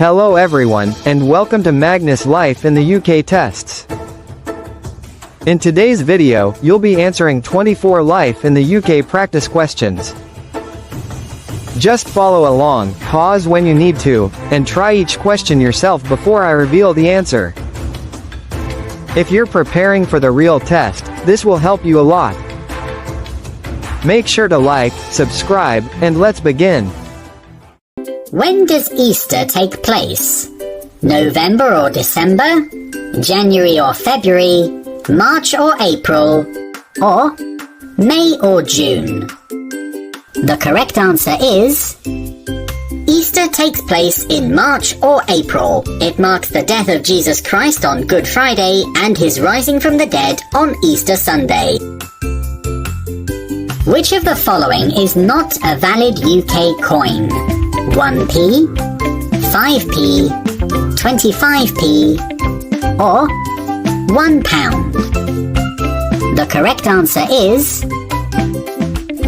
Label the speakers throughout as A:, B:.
A: Hello everyone, and welcome to Magnus Life in the UK tests. In today's video, you'll be answering 24 life in the UK practice questions. Just follow along, pause when you need to, and try each question yourself before I reveal the answer. If you're preparing for the real test, this will help you a lot. Make sure to like, subscribe, and let's begin.
B: When does Easter take place? November or December? January or February? March or April? Or May or June? The correct answer is Easter takes place in March or April. It marks the death of Jesus Christ on Good Friday and his rising from the dead on Easter Sunday. Which of the following is not a valid UK coin? 1p, 5p, 25p, or £1? The correct answer is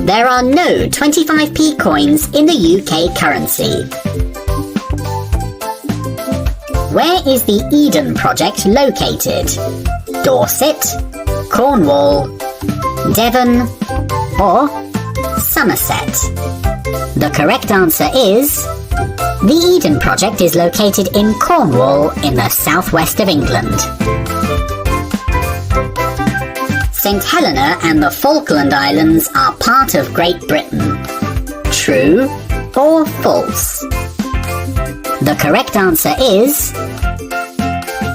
B: there are no 25p coins in the UK currency. Where is the Eden Project located? Dorset, Cornwall, Devon, or Somerset? The correct answer is the Eden Project is located in Cornwall in the southwest of England. St. Helena and the Falkland Islands are part of Great Britain. True or false? The correct answer is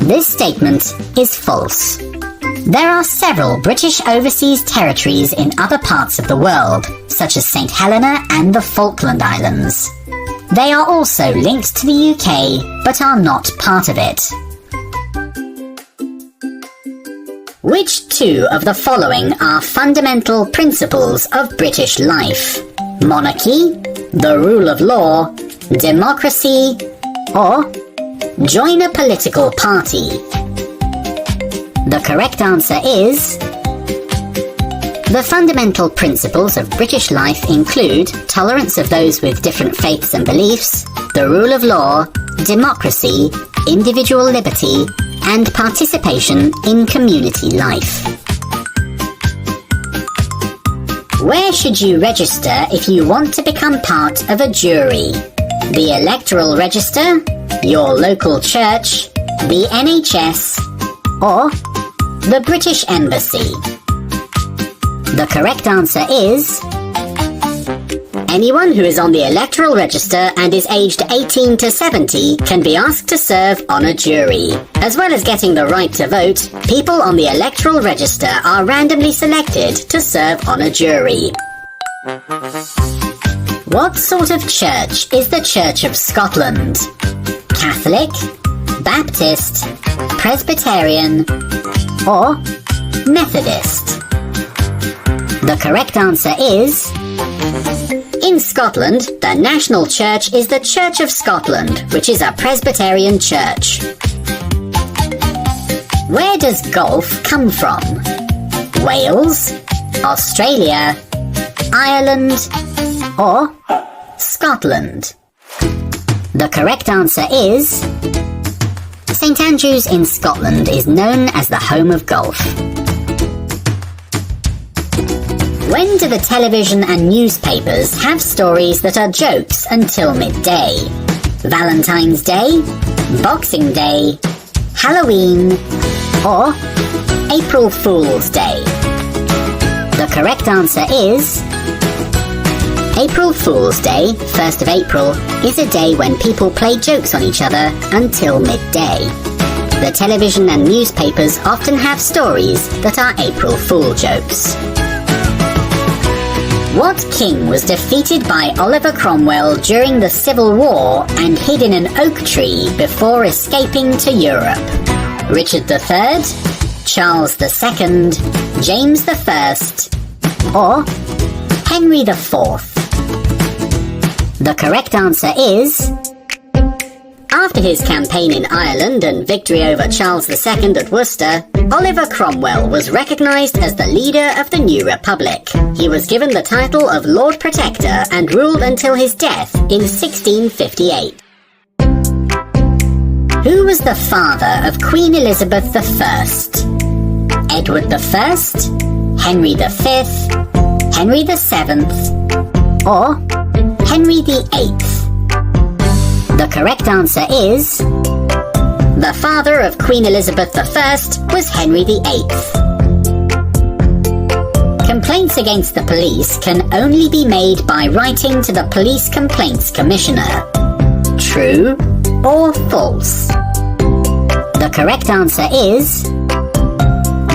B: this statement is false. There are several British overseas territories in other parts of the world, such as St. Helena and the Falkland Islands. They are also linked to the UK, but are not part of it. Which two of the following are fundamental principles of British life? Monarchy, the rule of law, democracy, or join a political party? The correct answer is the fundamental principles of British life include tolerance of those with different faiths and beliefs, the rule of law, democracy, individual liberty, and participation in community life. Where should you register if you want to become part of a jury? The Electoral Register, your local church, the NHS, or the British Embassy? The correct answer is anyone who is on the electoral register and is aged 18 to 70 can be asked to serve on a jury. As well as getting the right to vote, people on the electoral register are randomly selected to serve on a jury. What sort of church is the Church of Scotland? Catholic, Baptist, Presbyterian, or Methodist? The correct answer is in Scotland, the national church is the Church of Scotland, which is a Presbyterian church. Where does golf come from? Wales, Australia, Ireland, or Scotland? The correct answer is St. Andrews in Scotland is known as the home of golf. When do the television and newspapers have stories that are jokes until midday? Valentine's Day, Boxing Day, Halloween, or April Fool's Day? The correct answer is April Fool's Day, 1st of April, is a day when people play jokes on each other until midday. The television and newspapers often have stories that are April Fool jokes. What king was defeated by Oliver Cromwell during the Civil War and hid in an oak tree before escaping to Europe? Richard III, Charles II, James I, or Henry IV? The correct answer is after his campaign in Ireland and victory over Charles II at Worcester, Oliver Cromwell was recognised as the leader of the new republic. He was given the title of Lord Protector and ruled until his death in 1658. Who was the father of Queen Elizabeth I? Edward I, Henry V, Henry VII, or Henry VIII? The correct answer is the father of Queen Elizabeth I was Henry VIII. Complaints against the police can only be made by writing to the Police Complaints Commissioner. True or false? The correct answer is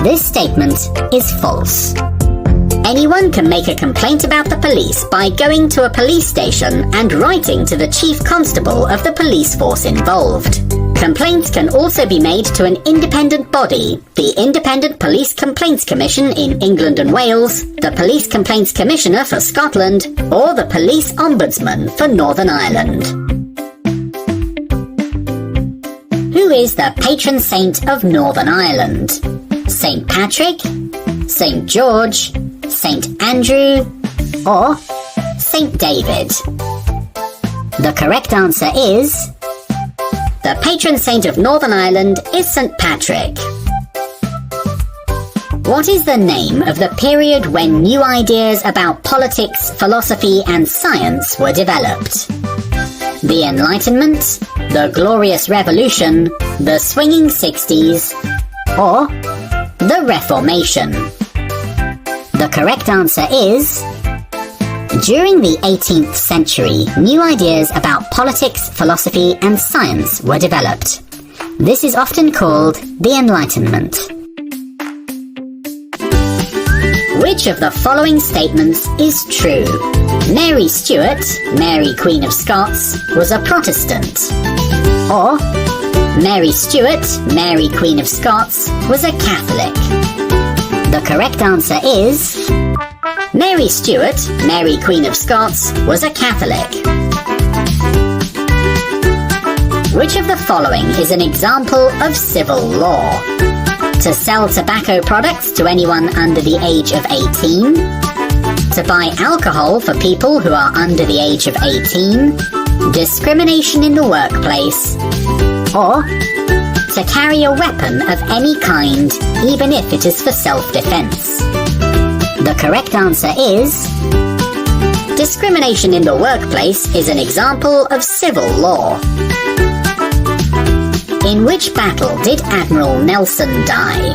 B: this statement is false. Anyone can make a complaint about the police by going to a police station and writing to the chief constable of the police force involved. Complaints can also be made to an independent body, the Independent Police Complaints Commission in England and Wales, the Police Complaints Commissioner for Scotland, or the Police Ombudsman for Northern Ireland. Who is the patron saint of Northern Ireland? St. Patrick, St. George, St. Andrew, or St. David? The correct answer is the patron saint of Northern Ireland is St. Patrick. What is the name of the period when new ideas about politics, philosophy, and science were developed? The Enlightenment, the Glorious Revolution, the Swinging 60s, or the Reformation? The correct answer is during the 18th century, new ideas about politics, philosophy, and science were developed. This is often called the Enlightenment. Which of the following statements is true? Mary Stuart, Mary Queen of Scots, was a Protestant. Or Mary Stuart, Mary Queen of Scots, was a Catholic. The correct answer is Mary Stuart, Mary Queen of Scots, was a Catholic. Which of the following is an example of civil law? To sell tobacco products to anyone under the age of 18? To buy alcohol for people who are under the age of 18? Discrimination in the workplace? Or to carry a weapon of any kind, even if it is for self-defense? The correct answer is discrimination in the workplace is an example of civil law. In which battle did Admiral Nelson die?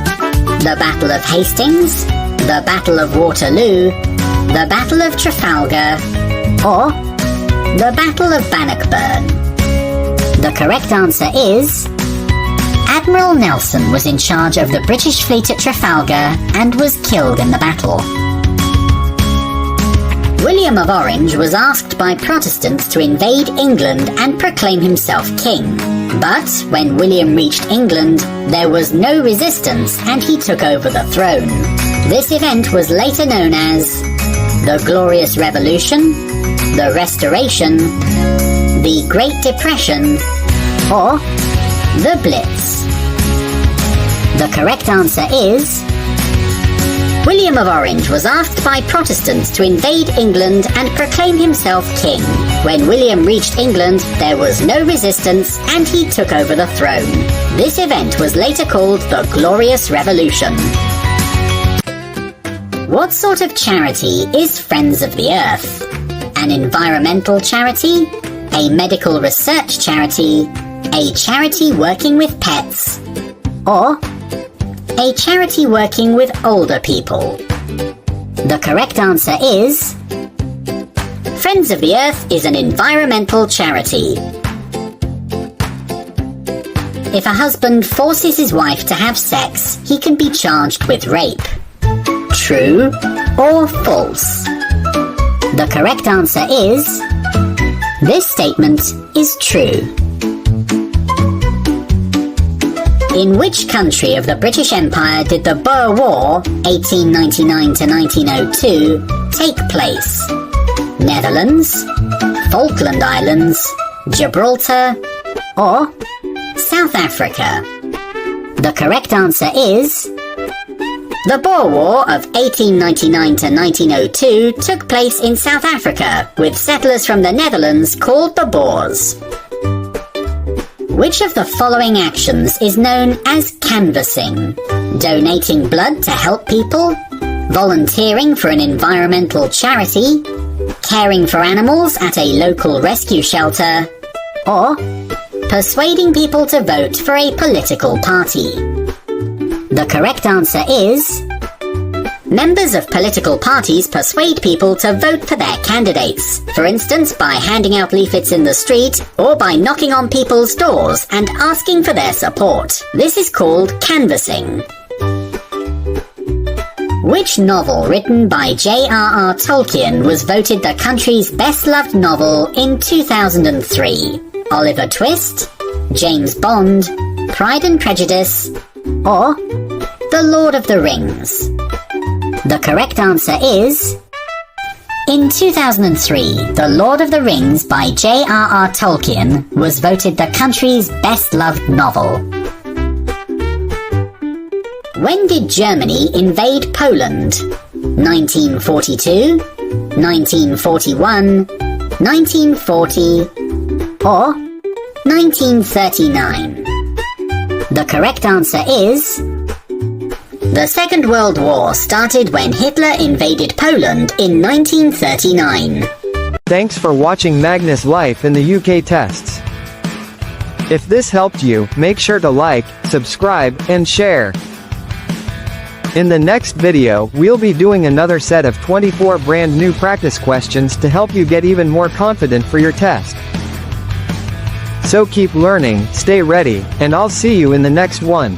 B: The Battle of Hastings, the Battle of Waterloo, the Battle of Trafalgar, or the Battle of Bannockburn? The correct answer is Admiral Nelson was in charge of the British fleet at Trafalgar and was killed in the battle. William of Orange was asked by Protestants to invade England and proclaim himself king. But when William reached England, there was no resistance and he took over the throne. This event was later known as the Glorious Revolution, the Restoration, the Great Depression, or the Blitz. The correct answer is William of Orange was asked by Protestants to invade England and proclaim himself king. When William reached England, there was no resistance and he took over the throne. This event was later called the Glorious Revolution. What sort of charity is Friends of the Earth? An environmental charity? A medical research charity? A charity working with pets? Or a charity working with older people? The correct answer is Friends of the Earth is an environmental charity. If a husband forces his wife to have sex, he can be charged with rape. True or false? The correct answer is this statement is true. In which country of the British Empire did the Boer War, 1899 to 1902, take place? Netherlands, Falkland Islands, Gibraltar, or South Africa? The correct answer is the Boer War of 1899 to 1902 took place in South Africa with settlers from the Netherlands called the Boers. Which of the following actions is known as canvassing? Donating blood to help people, volunteering for an environmental charity, caring for animals at a local rescue shelter, or persuading people to vote for a political party. The correct answer is members of political parties persuade people to vote for their candidates, for instance by handing out leaflets in the street or by knocking on people's doors and asking for their support. This is called canvassing. Which novel written by J.R.R. Tolkien was voted the country's best-loved novel in 2003? Oliver Twist, James Bond, Pride and Prejudice, or The Lord of the Rings? The correct answer is in 2003, The Lord of the Rings by J.R.R. Tolkien was voted the country's best-loved novel. When did Germany invade Poland? 1942, 1941, 1940, or 1939? The correct answer is the Second World War started when Hitler invaded Poland in 1939.
A: Thanks for watching Magnus Life in the UK tests. If this helped you, make sure to like, subscribe, and share. In the next video, we'll be doing another set of 24 brand new practice questions to help you get even more confident for your test. So keep learning, stay ready, and I'll see you in the next one.